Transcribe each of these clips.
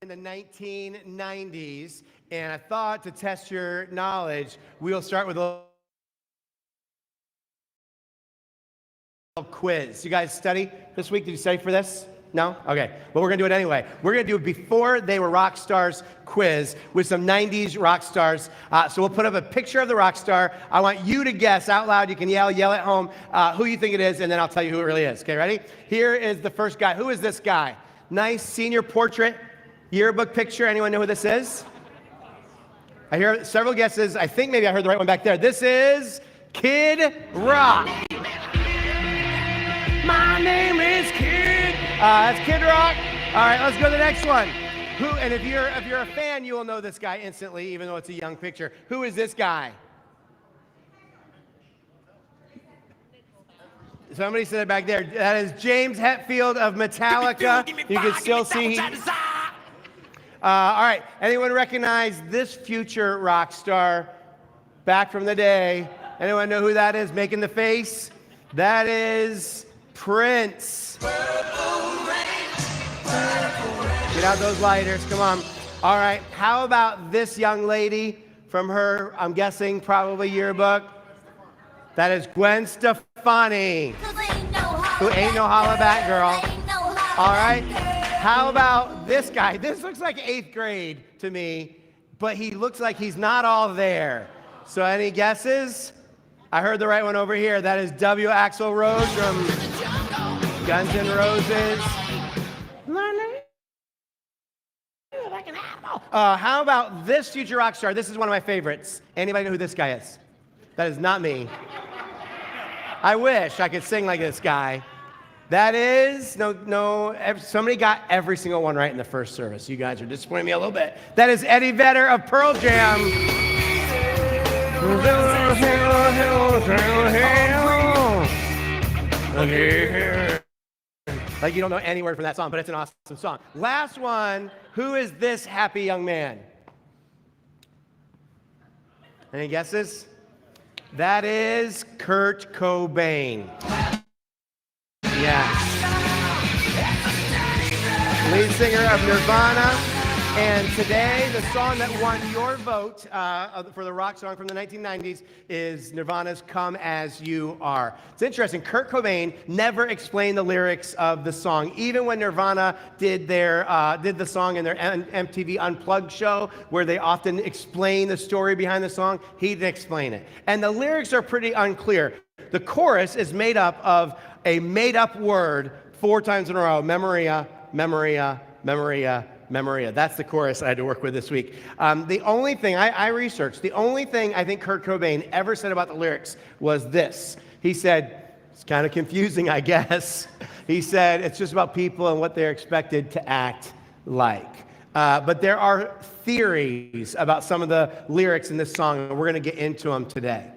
the 1990s, and I thought to test your knowledge, we'll start with a little quiz. You guys study this week? Did you study for this? No? Okay. Well, we're going to do it anyway. We're going to do a before they were rock stars quiz with some 90s rock stars. So we'll put up a picture of the rock star. I want you to guess out loud. You can yell at home who you think it is, and then I'll tell you who it really is. Okay, ready? Here is the first guy. Who is this guy? Nice senior portrait, yearbook picture. Anyone know who this is? I hear several guesses. I think maybe I heard the right one back there. This is Kid Rock. My name is Kid. That's Kid Rock. All right, let's go to the next one. Who? And if you're a fan, you will know this guy instantly, even though it's a young picture. Who is this guy? Somebody said it back there. That is James Hetfield of Metallica. You can still see. All right. Anyone recognize this future rock star back from the day? Anyone know who that is making the face? That is Prince. Get out those lighters, come on. All right, how about this young lady from her, I'm guessing, probably yearbook? That is Gwen Stefani, who ain't no holla back girl. All right, how about this guy? This looks like 8th grade to me, but he looks like he's not all there. So any guesses? I heard the right one over here. That is W. Axl Rose from Guns N' Roses. How about this future rock star? This is one of my favorites. Anybody know who this guy is? That is not me. I wish I could sing like this guy. That is, somebody got every single one right in the first service. You guys are disappointing me a little bit. That is Eddie Vedder of Pearl Jam. Like you don't know any word from that song, but it's an awesome song. Last one, who is this happy young man? Any guesses? That is Kurt Cobain. Yeah. Lead singer of Nirvana. And today, the song that won your vote for the rock song from the 1990s is Nirvana's Come As You Are. It's interesting, Kurt Cobain never explained the lyrics of the song. Even when Nirvana did the song in their MTV Unplugged show, where they often explain the story behind the song, he didn't explain it. And the lyrics are pretty unclear. The chorus is made up of a made-up word 4 times in a row, memoria, memoria, memoria, memoria. That's the chorus I had to work with this week. The only thing I researched, the only thing I think Kurt Cobain ever said about the lyrics was this. He said, it's kind of confusing, I guess. He said, it's just about people and what they're expected to act like. But there are theories about some of the lyrics in this song, and we're going to get into them today.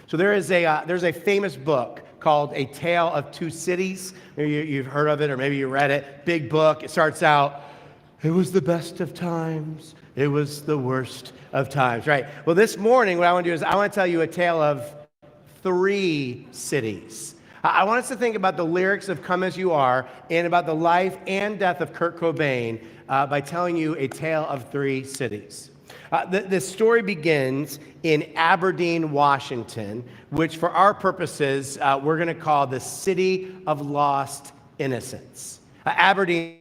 So there's a famous book called A Tale of Two Cities. Maybe you've heard of it, or maybe you read it. Big book. It starts out, it was the best of times. It was the worst of times, right? Well, this morning, what I want to do is I want to tell you a tale of 3 cities. I want us to think about the lyrics of Come As You Are and about the life and death of Kurt Cobain by telling you a tale of 3 cities. The story begins in Aberdeen, Washington, which for our purposes, we're going to call the City of Lost Innocence. Aberdeen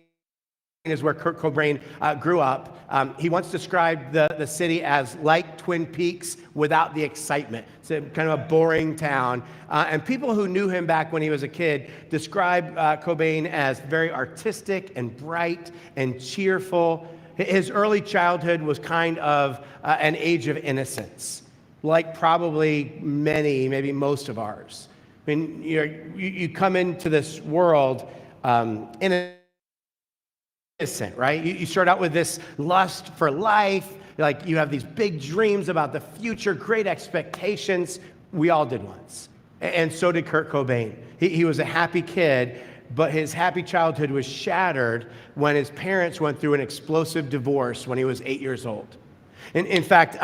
is where Kurt Cobain grew up. He once described the city as like Twin Peaks without the excitement. It's kind of a boring town. And people who knew him back when he was a kid describe Cobain as very artistic and bright and cheerful. His early childhood was kind of an age of innocence, like probably many, maybe most of ours. I mean, you come into this world innocent, right? You start out with this lust for life, like you have these big dreams about the future, great expectations. We all did once. And so did Kurt Cobain. He was a happy kid, but his happy childhood was shattered when his parents went through an explosive divorce when he was 8 years old. In fact,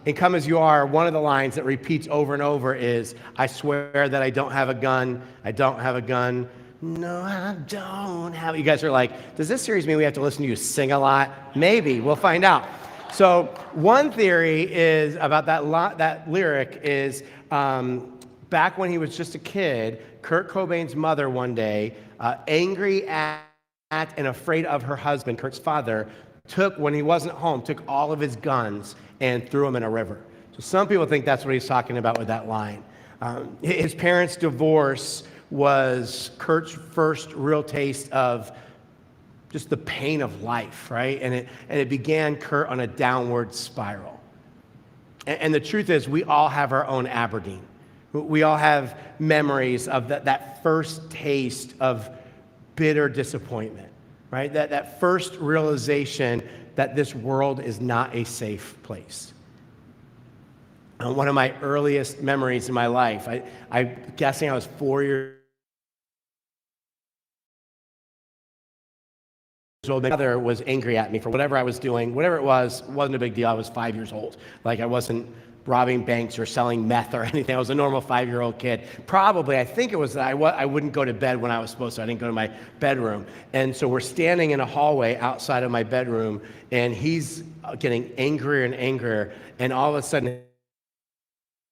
in Come As You Are, one of the lines that repeats over and over is, I swear that I don't have a gun, I don't have a gun, No, I don't have it. You guys are like, does this series mean we have to listen to you sing a lot? Maybe. We'll find out. So one theory is about that lyric is back when he was just a kid, Kurt Cobain's mother one day, angry at and afraid of her husband, Kurt's father, when he wasn't home, took all of his guns and threw them in a river. So some people think that's what he's talking about with that line. His parents' divorce was Kurt's first real taste of just the pain of life, right? And it began Kurt on a downward spiral. And the truth is, we all have our own Aberdeen. We all have memories of that first taste of bitter disappointment, right? That first realization that this world is not a safe place. One of my earliest memories in my life, I'm guessing I was 4 years old. My mother was angry at me for whatever I was doing. Whatever it wasn't a big deal. I was 5 years old. Like, I wasn't robbing banks or selling meth or anything. I was a normal 5-year-old kid. Probably, I think it was that I wouldn't go to bed when I was supposed to. I didn't go to my bedroom. And so we're standing in a hallway outside of my bedroom, and he's getting angrier and angrier. And all of a sudden,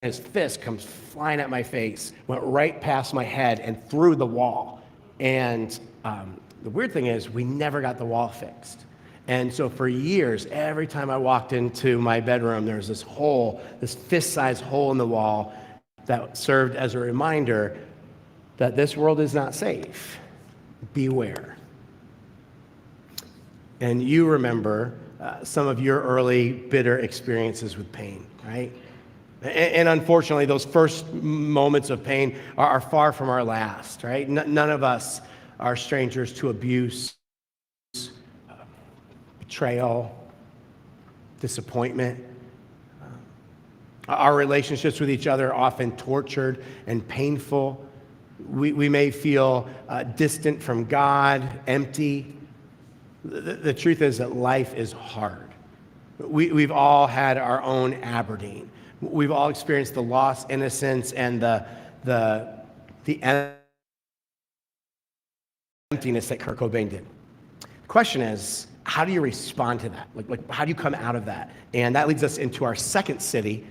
his fist comes flying at my face, went right past my head and through the wall. And the weird thing is, we never got the wall fixed. And so for years, every time I walked into my bedroom, there was this hole, this fist-sized hole in the wall that served as a reminder that this world is not safe. Beware. And you remember some of your early bitter experiences with pain, right? And unfortunately, those first moments of pain are far from our last, right? None of us are strangers to abuse, betrayal, disappointment. Our relationships with each other are often tortured and painful. We may feel distant from God, empty. The truth is that life is hard. We've all had our own Aberdeen. We've all experienced the lost innocence and the emptiness that Kurt Cobain did. The question is, how do you respond to that? Like, how do you come out of that? And that leads us into our second city,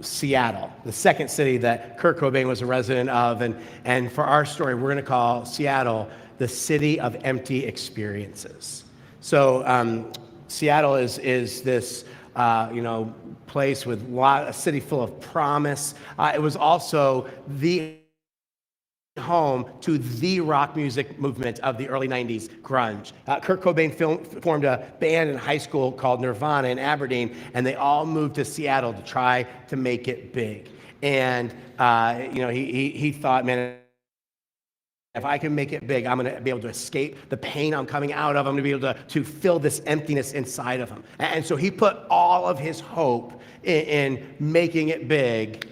Seattle, the second city that Kurt Cobain was a resident of. And for our story, we're going to call Seattle the city of empty experiences. So Seattle is this place with a city full of promise. It was also the home to the rock music movement of the early 90s, grunge. Kurt Cobain formed a band in high school called Nirvana in Aberdeen, and they all moved to Seattle to try to make it big. And he thought, man, if I can make it big, I'm going to be able to escape the pain I'm coming out of. I'm going to be able to fill this emptiness inside of him. And so he put all of his hope in making it big,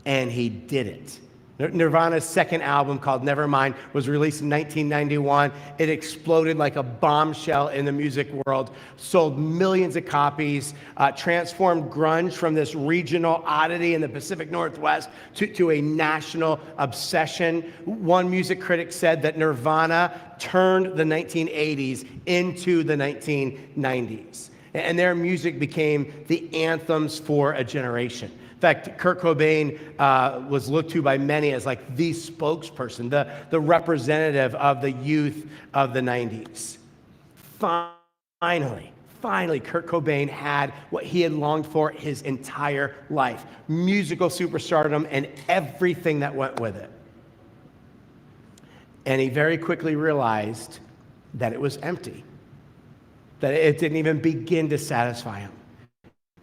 and he did it. Nirvana's second album, called Nevermind, was released in 1991. It exploded like a bombshell in the music world, sold millions of copies, transformed grunge from this regional oddity in the Pacific Northwest to a national obsession. One music critic said that Nirvana turned the 1980s into the 1990s, and their music became the anthems for a generation. In fact, Kurt Cobain was looked to by many as like the spokesperson, the representative of the youth of the 90s. Finally, Kurt Cobain had what he had longed for his entire life: musical superstardom and everything that went with it. And he very quickly realized that it was empty, that it didn't even begin to satisfy him.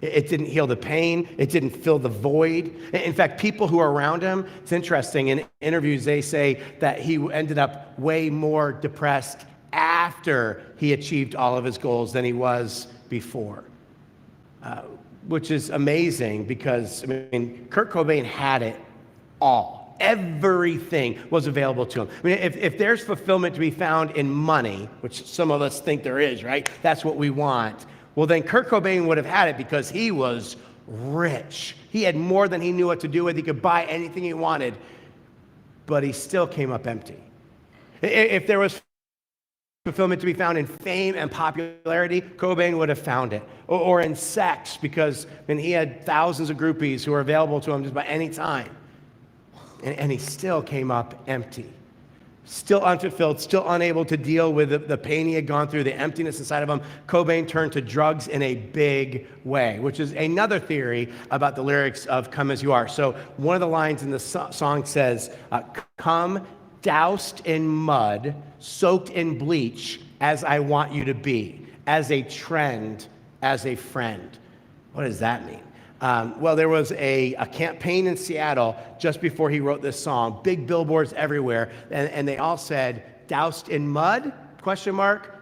It didn't heal the pain. It didn't fill the void. In fact, people who are around him, it's interesting, in interviews they say that he ended up way more depressed after he achieved all of his goals than he was before, which is amazing because, Kurt Cobain had it all. Everything was available to him. If there's fulfillment to be found in money, which some of us think there is, right? That's what we want. Well, then Kurt Cobain would have had it because he was rich. He had more than he knew what to do with. He could buy anything he wanted, but he still came up empty. If there was fulfillment to be found in fame and popularity, Cobain would have found it. Or in sex, because he had thousands of groupies who were available to him just about any time. And he still came up empty. Still unfulfilled, still unable to deal with the pain he had gone through, the emptiness inside of him. Cobain turned to drugs in a big way, which is another theory about the lyrics of Come As You Are. So one of the lines in the song says, come doused in mud, soaked in bleach, as I want you to be, as a trend, as a friend. What does that mean? Well, there was a campaign in Seattle just before he wrote this song, big billboards everywhere, and they all said, doused in mud, ?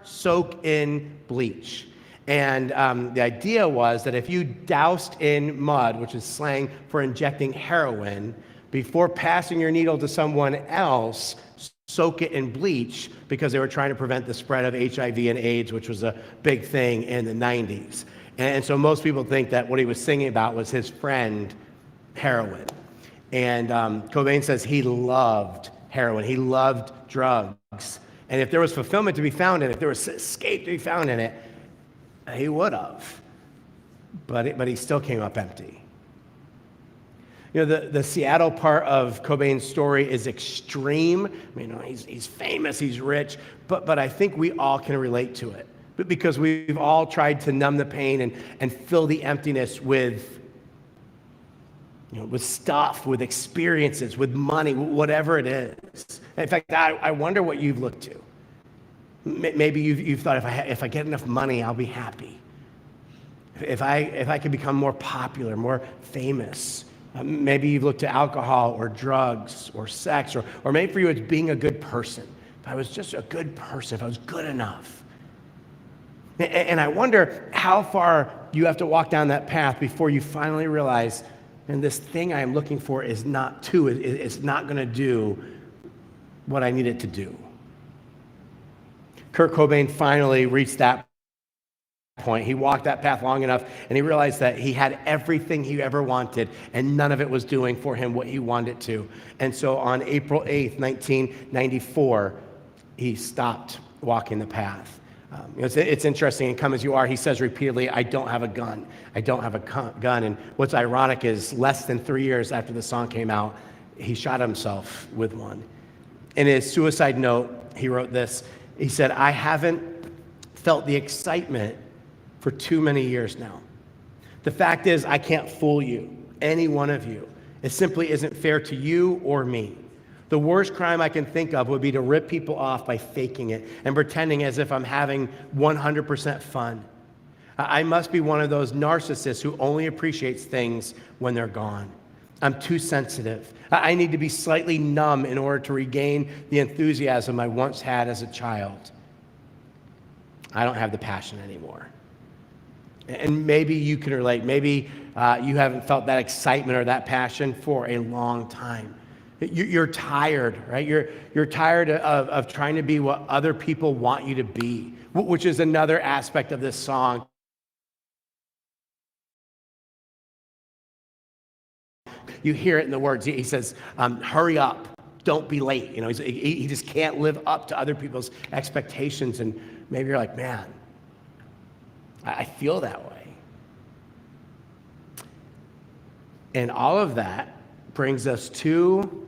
Soak in bleach. And the idea was that if you doused in mud, which is slang for injecting heroin, before passing your needle to someone else, soak it in bleach, because they were trying to prevent the spread of HIV and AIDS, which was a big thing in the 90s. And so most people think that what he was singing about was his friend, heroin. And Cobain says he loved heroin. He loved drugs. And if there was fulfillment to be found in it, if there was escape to be found in it, he would have. But he still came up empty. The Seattle part of Cobain's story is extreme. He's famous, he's rich, but I think we all can relate to it. But because we've all tried to numb the pain and fill the emptiness with stuff, with experiences, with money, whatever it is. In fact, I wonder what you've looked to. Maybe you've thought, if I get enough money, I'll be happy. If I could become more popular, more famous. Maybe you've looked to alcohol or drugs or sex, or maybe for you it's being a good person. If I was just a good person, if I was good enough. And I wonder how far you have to walk down that path before you finally realize, and this thing I am looking for is not it's not going to do what I need it to do. Kurt Cobain finally reached that point. He walked that path long enough, and he realized that he had everything he ever wanted, and none of it was doing for him what he wanted to. And so on April 8th, 1994, he stopped walking the path. It's interesting. In Come As You Are, he says repeatedly, I don't have a gun. I don't have a gun. And what's ironic is less than 3 years after the song came out, he shot himself with one. In his suicide note, he wrote this. He said, I haven't felt the excitement for too many years now. The fact is, I can't fool you, any one of you. It simply isn't fair to you or me. The worst crime I can think of would be to rip people off by faking it and pretending as if I'm having 100% fun. I must be one of those narcissists who only appreciates things when they're gone. I'm too sensitive. I need to be slightly numb in order to regain the enthusiasm I once had as a child. I don't have the passion anymore. And maybe you can relate. Maybe you haven't felt that excitement or that passion for a long time. You're tired, right? You're tired of trying to be what other people want you to be, which is another aspect of this song. You hear it in the words. He says, hurry up, don't be late. He just can't live up to other people's expectations. And maybe you're like, man, I feel that way. And all of that brings us to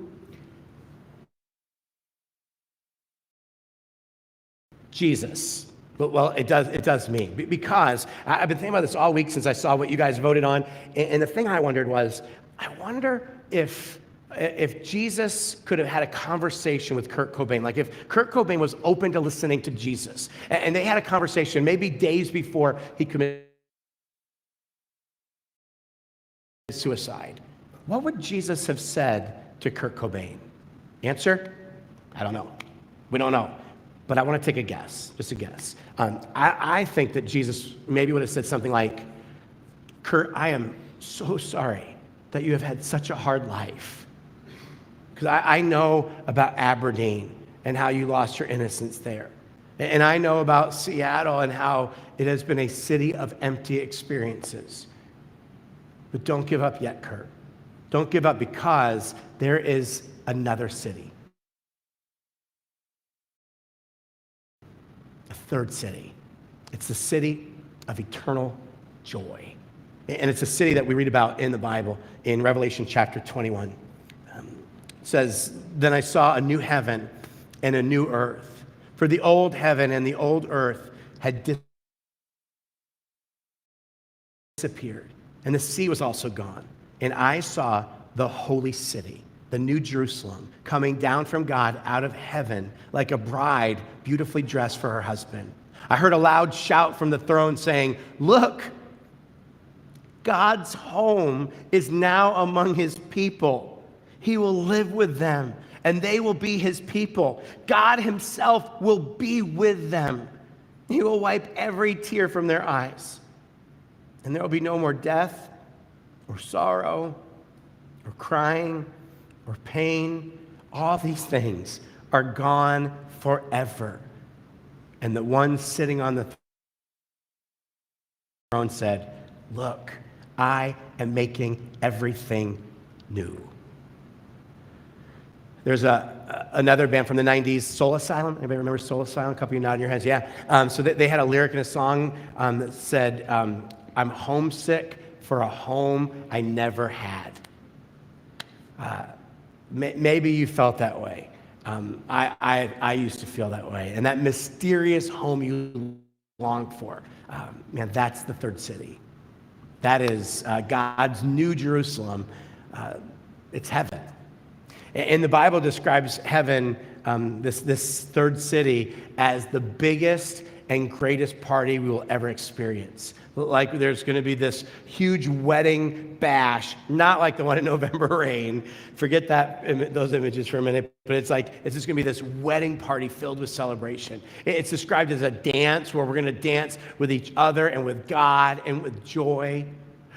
Jesus. Well, it does me, because I've been thinking about this all week since I saw what you guys voted on, and the thing I wondered was, I wonder if Jesus could have had a conversation with Kurt Cobain, like if Kurt Cobain was open to listening to Jesus, and they had a conversation maybe days before he committed suicide, what would Jesus have said to Kurt Cobain? Answer? I don't know. We don't know. But I want to take a guess, just a guess. I think that Jesus maybe would have said something like, Kurt, I am so sorry that you have had such a hard life. Because I know about Aberdeen and how you lost your innocence there. And I know about Seattle and how it has been a city of empty experiences. But don't give up yet, Kurt. Don't give up, because there is another city. third city. It's the city of eternal joy. And it's a city that we read about in the Bible in Revelation chapter 21. It says, "Then I saw a new heaven and a new earth, for the old heaven and the old earth had disappeared, and the sea was also gone. And I saw the holy city, the new Jerusalem, coming down from God out of heaven like a bride beautifully dressed for her husband. I heard a loud shout from the throne saying, 'Look, God's home is now among his people. He will live with them, and they will be his people. God himself will be with them. He will wipe every tear from their eyes. And there will be no more death or sorrow or crying or pain. All these things are gone forever.' And the one sitting on the throne said, 'Look, I am making everything new.'" There's another band from the 90s, Soul Asylum. Anybody remember Soul Asylum? A couple of you nodding your heads. Yeah. So they had a lyric in a song that said, "I'm homesick for a home I never had." Maybe you felt that way. I used to feel that way. And that mysterious home you longed for, man, that's the third city. That is God's new Jerusalem. It's heaven. And the Bible describes heaven, this third city, as the biggest and greatest party we will ever experience. Like there's going to be this huge wedding bash, not like the one in November Rain. Forget those images for a minute, but it's just going to be this wedding party filled with celebration. It's described as a dance where we're going to dance with each other and with God and with joy.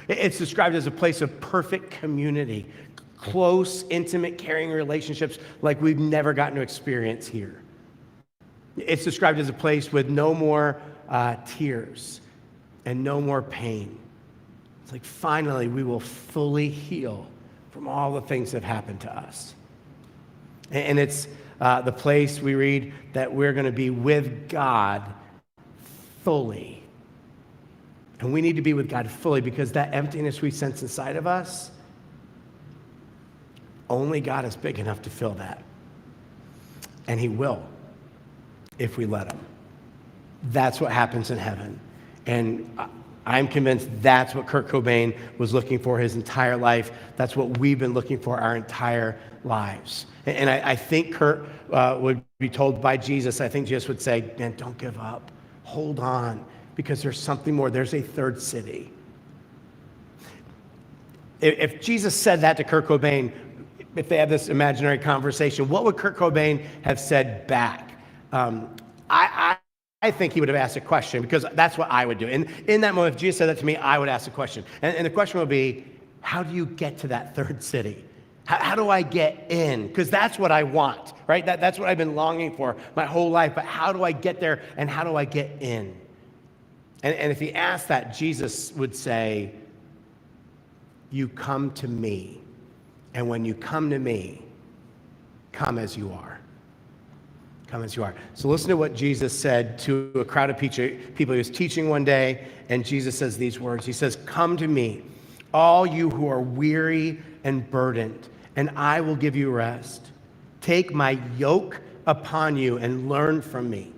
It's described as a place of perfect community, close, intimate, caring relationships like we've never gotten to experience here. It's described as a place with no more tears and no more pain. It's like finally we will fully heal from all the things that have happened to us. And it's the place we read that we're going to be with God fully. And we need to be with God fully because that emptiness we sense inside of us, only God is big enough to fill that. And he will if we let him. That's what happens in heaven. And I'm convinced that's what Kurt Cobain was looking for his entire life. That's what we've been looking for our entire lives. And I think Kurt would be told by Jesus, I think Jesus would say, man, don't give up. Hold on, because there's something more. There's a third city. If Jesus said that to Kurt Cobain, if they had this imaginary conversation, what would Kurt Cobain have said back? I think he would have asked a question because that's what I would do. And in that moment, if Jesus said that to me, I would ask a question. And the question would be, how do you get to that third city? How do I get in? Because that's what I want, right? That's what I've been longing for my whole life. But how do I get there and how do I get in? And if he asked that, Jesus would say, you come to me. And when you come to me, come as you are. Come as you are. So listen to what Jesus said to a crowd of people. He was teaching one day, and Jesus says these words. He says, "Come to me, all you who are weary and burdened, and I will give you rest. Take my yoke upon you and learn from me,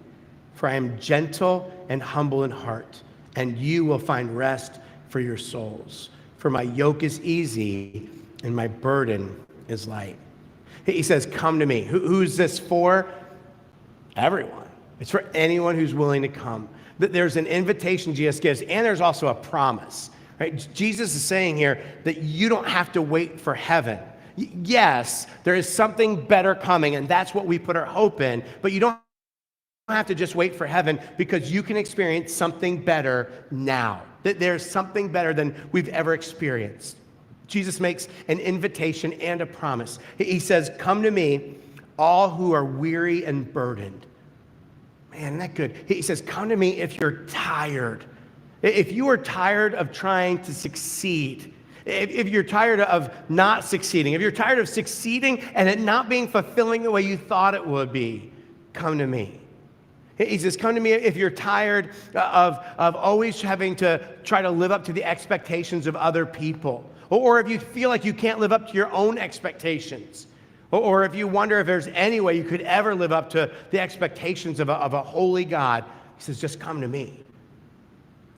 for I am gentle and humble in heart, and you will find rest for your souls. For my yoke is easy, and my burden is light." He says, come to me. Who's this for? Everyone. It's for anyone who's willing to come. There's an invitation Jesus gives, and there's also a promise. Right? Jesus is saying here that you don't have to wait for heaven. Yes, there is something better coming, and that's what we put our hope in, but you don't have to just wait for heaven because you can experience something better now. There's something better than we've ever experienced. Jesus makes an invitation and a promise. He says, come to me, all who are weary and burdened. Man, isn't that good? He says, come to me if you're tired. If you are tired of trying to succeed, if you're tired of not succeeding, if you're tired of succeeding and it not being fulfilling the way you thought it would be, come to me. He says, come to me if you're tired of always having to try to live up to the expectations of other people. Or if you feel like you can't live up to your own expectations. Or if you wonder if there's any way you could ever live up to the expectations of a holy God. He says, just come to me.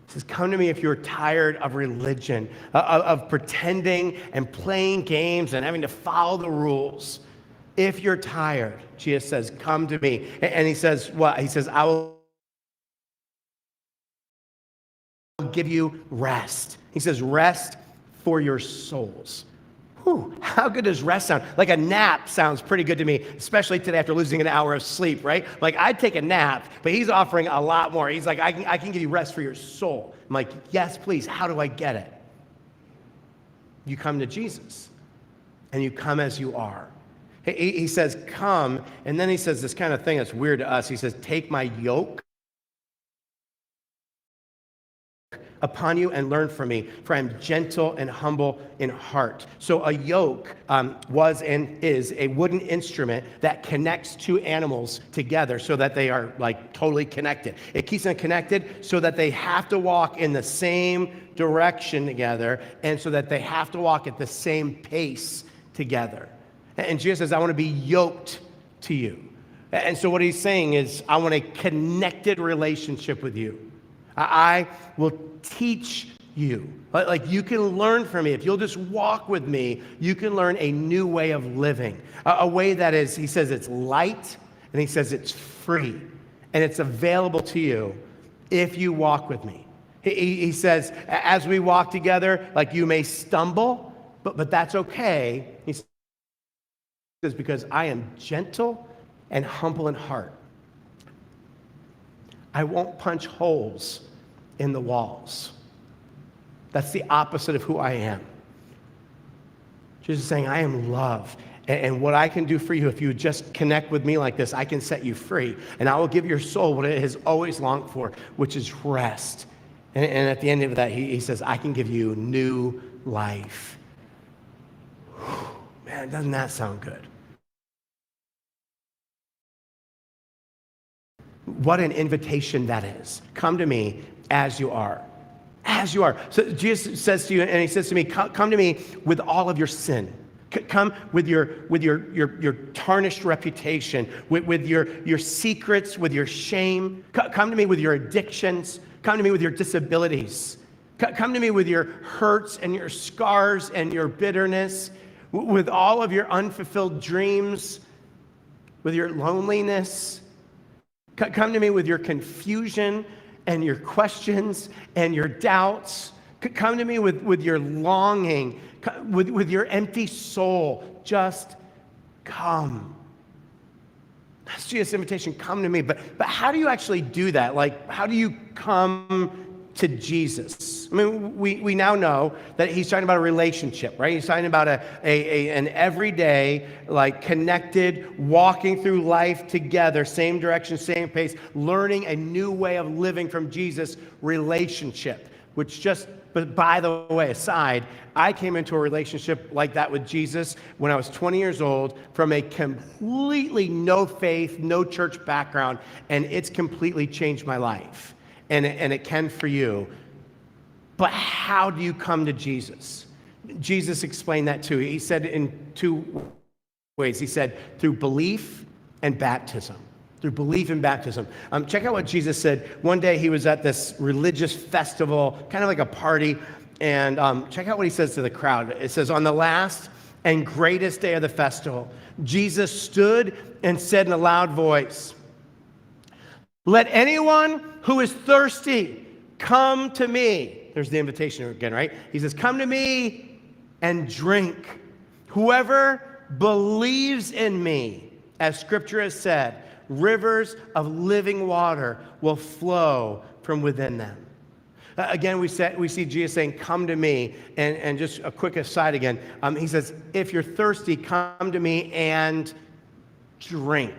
He says, come to me if you're tired of religion, of pretending and playing games and having to follow the rules. If you're tired, Jesus says, come to me. And he says, what? He says, I will give you rest. He says, rest for your souls. Whew, how good does rest sound? Like a nap sounds pretty good to me, especially today after losing an hour of sleep, right? Like I'd take a nap, but he's offering a lot more. He's like, I can give you rest for your soul. I'm like, yes, please. How do I get it? You come to Jesus, and you come as you are. He says, come, and then he says this kind of thing that's weird to us. He says, take my yoke upon you and learn from me, for I am gentle and humble in heart. So a yoke was and is a wooden instrument that connects two animals together so that they are like totally connected. It keeps them connected so that they have to walk in the same direction together and so that they have to walk at the same pace together. And Jesus says, I want to be yoked to you. And so what he's saying is, I want a connected relationship with you. I will teach you. Like you can learn from me. If you'll just walk with me, you can learn a new way of living. A way that is, he says, it's light, and he says it's free. And it's available to you if you walk with me. He says, as we walk together, like you may stumble, but that's okay. He says, because I am gentle and humble in heart. I won't punch holes in the walls. That's the opposite of who I am. Jesus is saying, I am love. And what I can do for you, if you just connect with me like this, I can set you free. And I will give your soul what it has always longed for, which is rest. And at the end of that, he says, I can give you new life. Whew, man, doesn't that sound good? What an invitation that is. Come to me as you are. As you are. So Jesus says to you, and he says to me, come to me with all of your sin. Come with your tarnished reputation, with your secrets, with your shame. Come to me with your addictions. Come to me with your disabilities. Come to me with your hurts and your scars and your bitterness, with all of your unfulfilled dreams, with your loneliness. Come to me with your confusion and your questions and your doubts. Come to me with your longing, with your empty soul. Just come. That's Jesus' invitation, come to me. But how do you actually do that? Like, how do you come to Jesus? I mean, we now know that he's talking about a relationship, right? He's talking about an everyday, like connected, walking through life together, same direction, same pace, learning a new way of living from Jesus relationship, which just, but by the way, aside, I came into a relationship like that with Jesus when I was 20 years old from a completely no faith, no church background, and it's completely changed my life. And it can for you. But how do you come to Jesus? Jesus explained that too. He said in two ways. He said through belief and baptism. Through belief and baptism. Check out what Jesus said. One day he was at this religious festival, kind of like a party, and check out what he says to the crowd. It says, on the last and greatest day of the festival, Jesus stood and said in a loud voice, let anyone who is thirsty come to me. There's the invitation again, right? He says, come to me and drink. Whoever believes in me, as scripture has said, rivers of living water will flow from within them. Again, we see Jesus saying, come to me. And just a quick aside again, he says, if you're thirsty, come to me and drink.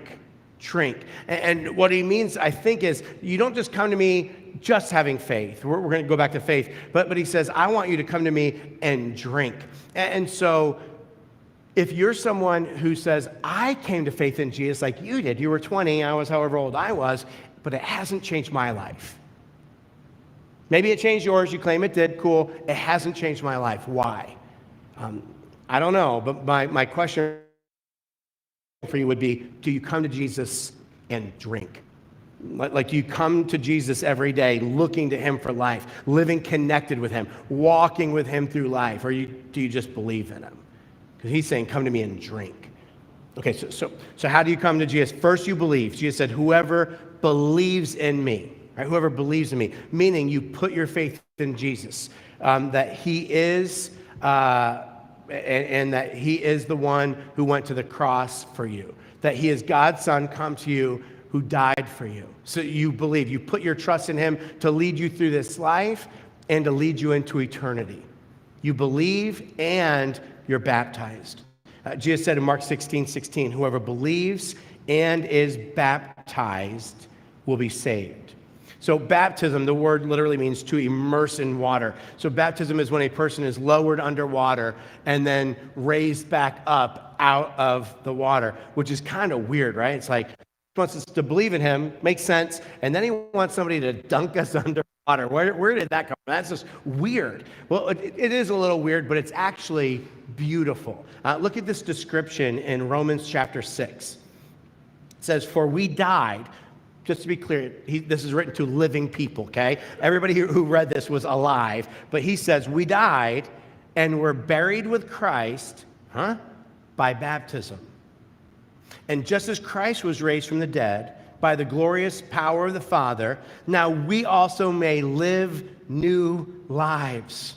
And what he means, I think, is you don't just come to me just having faith. We're going to go back to faith. But he says, I want you to come to me and drink. And so if you're someone who says, I came to faith in Jesus like you did, you were 20, I was however old I was, but it hasn't changed my life. Maybe it changed yours. You claim it did. Cool. It hasn't changed my life. Why? I don't know, but my question for you would be, do you come to Jesus and drink? Like, do you come to Jesus every day looking to him for life, living connected with him, walking with him through life, or do you just believe in him? Because he's saying, come to me and drink. Okay, so how do you come to Jesus? First, you believe. Jesus said, whoever believes in me, right? Whoever believes in me, meaning you put your faith in Jesus, that he is, and that he is the one who went to the cross for you, that he is God's son come to you who died for you. So you believe, you put your trust in him to lead you through this life and to lead you into eternity. You believe and you're baptized. Jesus said in Mark 16:16, whoever believes and is baptized will be saved. So baptism, the word literally means to immerse in water. So baptism is when a person is lowered underwater and then raised back up out of the water, which is kind of weird, right? It's like, he wants us to believe in him, makes sense, and then he wants somebody to dunk us underwater. Where did that come from? That's just weird. Well, it is a little weird, but it's actually beautiful. Look at this description in Romans chapter 6. It says, for we died. Just to be clear, this is written to living people, okay? Everybody who read this was alive, but he says, we died and were buried with Christ, by baptism. And just as Christ was raised from the dead by the glorious power of the Father, now we also may live new lives.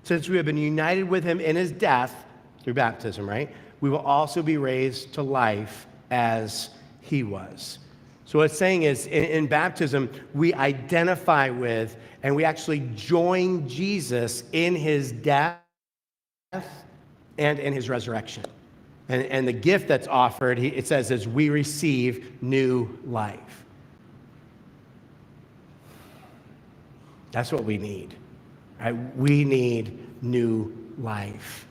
Since we have been united with him in his death, through baptism, right? We will also be raised to life as he was. So what it's saying is, in baptism, we identify with and we actually join Jesus in his death and in his resurrection. And the gift that's offered, it says, is we receive new life. That's what we need, right? We need new life.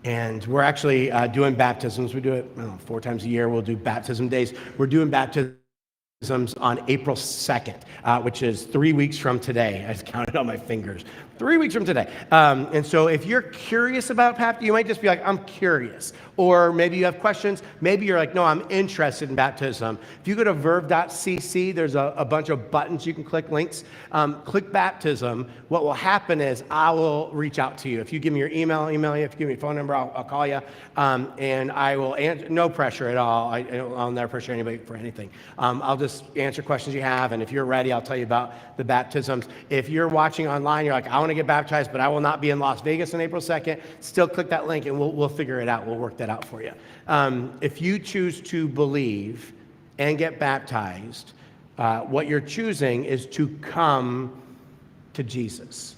And we're actually doing baptisms. We do it 4 times a year. We'll do baptism days. We're doing baptisms on April 2nd, which is 3 weeks from today. I just counted on my fingers. 3 weeks from today. And so if you're curious about baptism, you might just be like, I'm curious. Or maybe you have questions. Maybe you're like, no, I'm interested in baptism. If you go to verve.cc, there's a bunch of buttons you can click, links. Click baptism. What will happen is I will reach out to you. If you give me your email, I'll email you. If you give me your phone number, I'll call you. And I will answer. No pressure at all. I'll never pressure anybody for anything. I'll just answer questions you have. And if you're ready, I'll tell you about the baptisms. If you're watching online, you're like, I want to get baptized, but I will not be in Las Vegas on April 2nd. Still click that link and we'll figure it out. We'll work that out for you. If you choose to believe and get baptized, what you're choosing is to come to Jesus.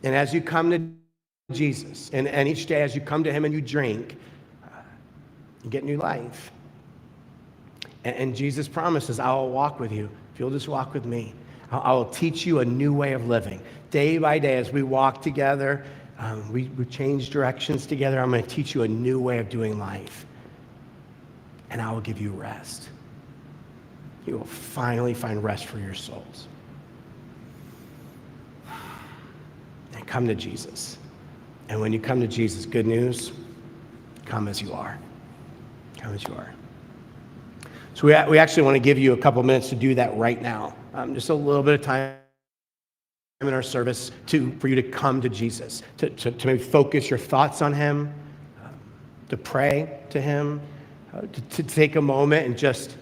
And as you come to Jesus, and each day as you come to him and you drink, you get new life. And Jesus promises, I will walk with you if you'll just walk with me. I will teach you a new way of living. Day by day as we walk together, we change directions together. I'm going to teach you a new way of doing life. And I will give you rest. You will finally find rest for your souls. And come to Jesus. And when you come to Jesus, good news, come as you are. Come as you are. So we actually want to give you a couple minutes to do that right now. Just a little bit of time in our service for you to come to Jesus, to maybe focus your thoughts on him, to pray to him, to take a moment and just,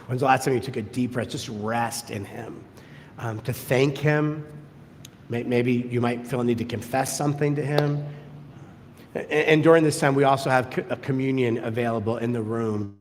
when's the last time you took a deep breath? Just rest in him, to thank him. Maybe you might feel a need to confess something to him. And during this time, we also have a communion available in the room.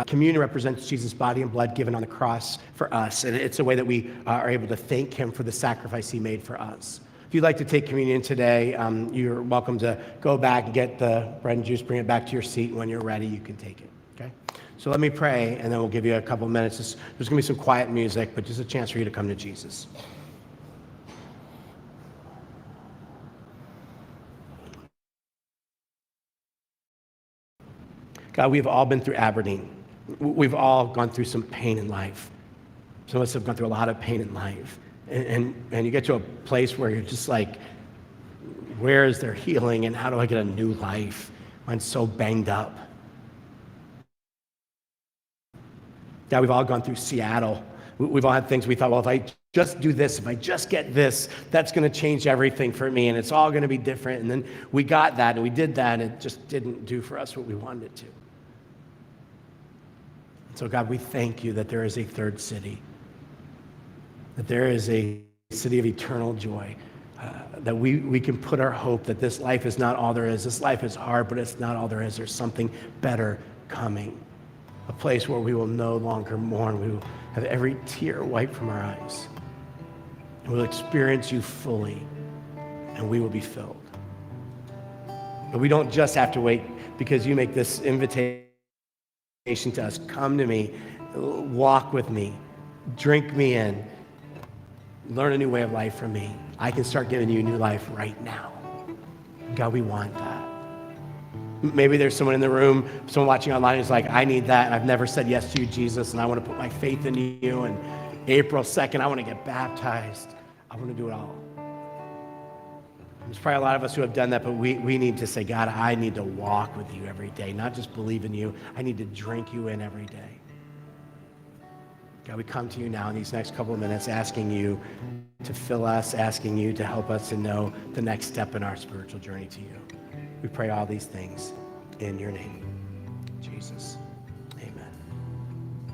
Communion represents Jesus' body and blood given on the cross for us, and it's a way that we are able to thank him for the sacrifice he made for us. If you'd like to take communion today, you're welcome to go back and get the bread and juice, bring it back to your seat. When you're ready, you can take it, okay? So let me pray, and then we'll give you a couple minutes. There's going to be some quiet music, but just a chance for you to come to Jesus. God, we've all been through Aberdeen. We've all gone through some pain in life. Some of us have gone through a lot of pain in life. And you get to a place where you're just like, where is there healing and how do I get a new life? Mine's so banged up. God, we've all gone through Seattle. We've all had things we thought, well, if I just do this, if I just get this, that's going to change everything for me, and it's all going to be different. And then we got that, and we did that, and it just didn't do for us what we wanted it to. So, God, we thank you that there is a third city, that there is a city of eternal joy, that we can put our hope that this life is not all there is. This life is hard, but it's not all there is. There's something better coming, a place where we will no longer mourn. We will have every tear wiped from our eyes. And we'll experience you fully, and we will be filled. But we don't just have to wait because you make this invitation to us. Come to me, walk with me, drink me in, learn a new way of life from me. I can start giving you a new life right now. God, we want that. Maybe there's someone in the room, someone watching online who's like, I need that. I've never said yes to you, Jesus, and I want to put my faith in you. And April 2nd, I want to get baptized. I want to do it all. There's probably a lot of us who have done that, but we need to say, God, I need to walk with you every day, not just believe in you. I need to drink you in every day. God, we come to you now in these next couple of minutes asking you to fill us, asking you to help us to know the next step in our spiritual journey to you. We pray all these things in your name, Jesus.